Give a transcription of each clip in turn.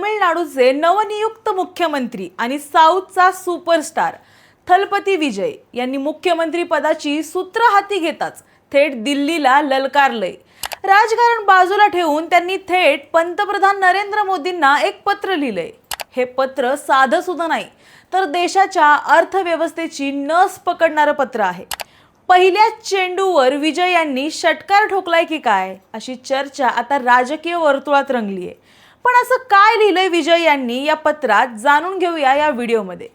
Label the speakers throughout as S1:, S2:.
S1: तमिळनाडूचे नवनियुक्त मुख्यमंत्री आणि साऊथचा सुपरस्टार थलपती विजय यांनी मुख्यमंत्री पदाची सूत्र हाती घेताच थेट दिल्लीला ललकारलंय। राजकारण बाजूला ठेवून त्यांनी थेट पंतप्रधान नरेंद्र मोदींना एक पत्र लिहिलंय। हे पत्र साधं सुद्धा नाही तर देशाच्या अर्थव्यवस्थेची नस पकडणारं पत्र आहे। पहिल्या चेंडूवर विजय यांनी षटकार ठोकलाय की काय अशी चर्चा आता राजकीय वर्तुळात रंगली आहे। पण असं काय लिहिलंय विजय यांनी या पत्रात जाणून घेऊया या व्हिडिओमध्ये।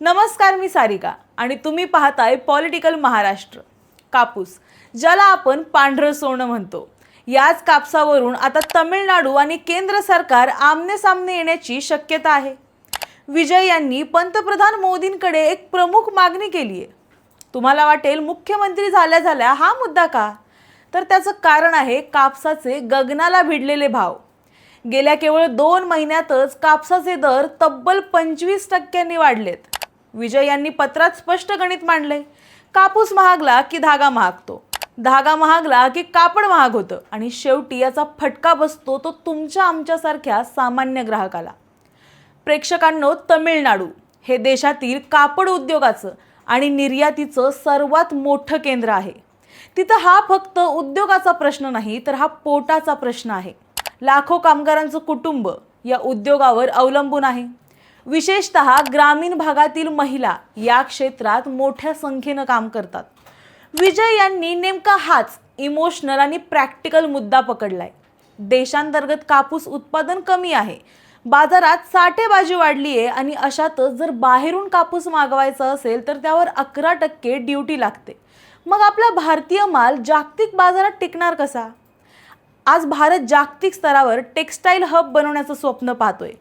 S1: नमस्कार, मी सारिका आणि तुम्ही पाहताय पॉलिटिकल महाराष्ट्र। कापूस, ज्याला आपण पांढरं सोनं म्हणतो, याच कापसावरून आता तमिळनाडू आणि केंद्र सरकार आमने सामने येण्याची शक्यता आहे। विजय यांनी पंतप्रधान मोदींकडे एक प्रमुख मागणी केली आहे। तुम्हाला वाटेल मुख्यमंत्री झाल्या हा मुद्दा का? तर त्याचं कारण आहे कापसाचे गगनाला भिडलेले भाव। गेल्या केवळ 2 महिन्यातच कापसाचे दर तब्बल 25% वाढलेत। विजय यांनी पत्रात स्पष्ट गणित मांडले। कापूस महागला की धागा महागतो, धागा महागला की कापड महाग होतं आणि शेवटी याचा फटका बसतो तो तुमच्या आमच्यासारख्या सामान्य ग्राहकाला। प्रेक्षकांनो, तमिळनाडू हे देशातील कापड उद्योगाचं आणि निर्यातीचं सर्वात मोठं केंद्र आहे। तिथं हा फक्त उद्योगाचा प्रश्न नाही तर हा पोटाचा प्रश्न आहे। लाखो कामगारांचं कुटुंब या उद्योगावर अवलंबून आहे। विशेषतः ग्रामीण भागातील महिला या क्षेत्रात मोठ्या संख्येनं काम करतात। विजय यांनी नेमका हाच इमोशनल आणि प्रॅक्टिकल मुद्दा पकडलाय। देशांतर्गत कापूस उत्पादन कमी आहे, बाजारात साठेबाजी वाढली आहे आणि अशातच जर बाहेरून कापूस मागवायचा असेल तर त्यावर 11% ड्युटी लागते। मग आपला भारतीय माल जागतिक बाजारात टिकणार कसा? आज भारत जागतिक स्तरावर टेक्सटाईल हब बनवण्याचं स्वप्न पाहतोय,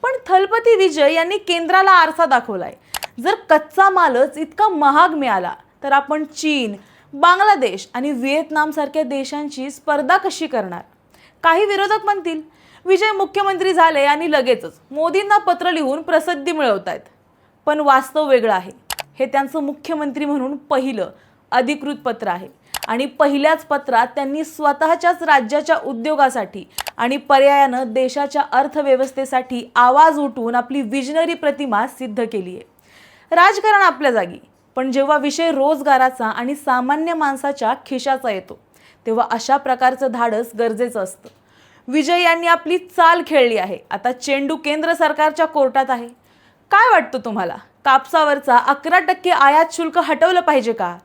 S1: पण थलपती विजय यांनी केंद्राला आरसा दाखवलाय। जर कच्चा मालच इतका महाग मिळाला तर आपण चीन, बांगलादेश आणि व्हिएतनाम सारख्या देशांची स्पर्धा कशी करणार? काही विरोधक म्हणतील विजय मुख्यमंत्री झाले आणि लगेचच मोदींना पत्र लिहून प्रसिद्धी मिळवतायत, पण वास्तव वेगळं आहे। हे त्यांचं मुख्यमंत्री म्हणून पहिलं अधिकृत पत्र आहे आणि पहिल्याच पत्रात त्यांनी स्वतःच्याच राज्याच्या उद्योगासाठी आणि पर्यायानं देशाच्या अर्थव्यवस्थेसाठी आवाज उठवून आपली विजनरी प्रतिमा सिद्ध केली आहे। राजकारण आपल्या जागी, पण जेव्हा विषय रोजगाराचा आणि सामान्य माणसाच्या खिशाचा येतो तेव्हा अशा प्रकारचं धाडस गरजेचं असतं। विजय यांनी आपली चाल खेळली आहे। आता चेंडू केंद्र सरकारच्या कोर्टात आहे। काय वाटतं तुम्हाला? कापसावरचा 11% आयात शुल्क हटवलं पाहिजे का?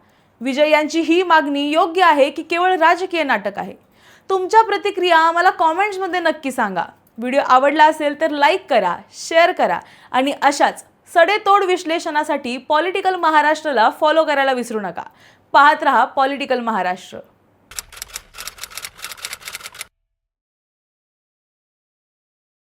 S1: विजय यांची ही मागणी योग्य आहे की केवळ राजकीय नाटक आहे? तुमच्या प्रतिक्रिया आम्हाला कॉमेंट्समध्ये नक्की सांगा। व्हिडिओ आवडला असेल तर लाईक करा, शेअर करा आणि अशाच सडेतोड विश्लेषणासाठी पॉलिटिकल महाराष्ट्रला फॉलो करायला विसरू नका। पाहत रहा पॉलिटिकल महाराष्ट्र।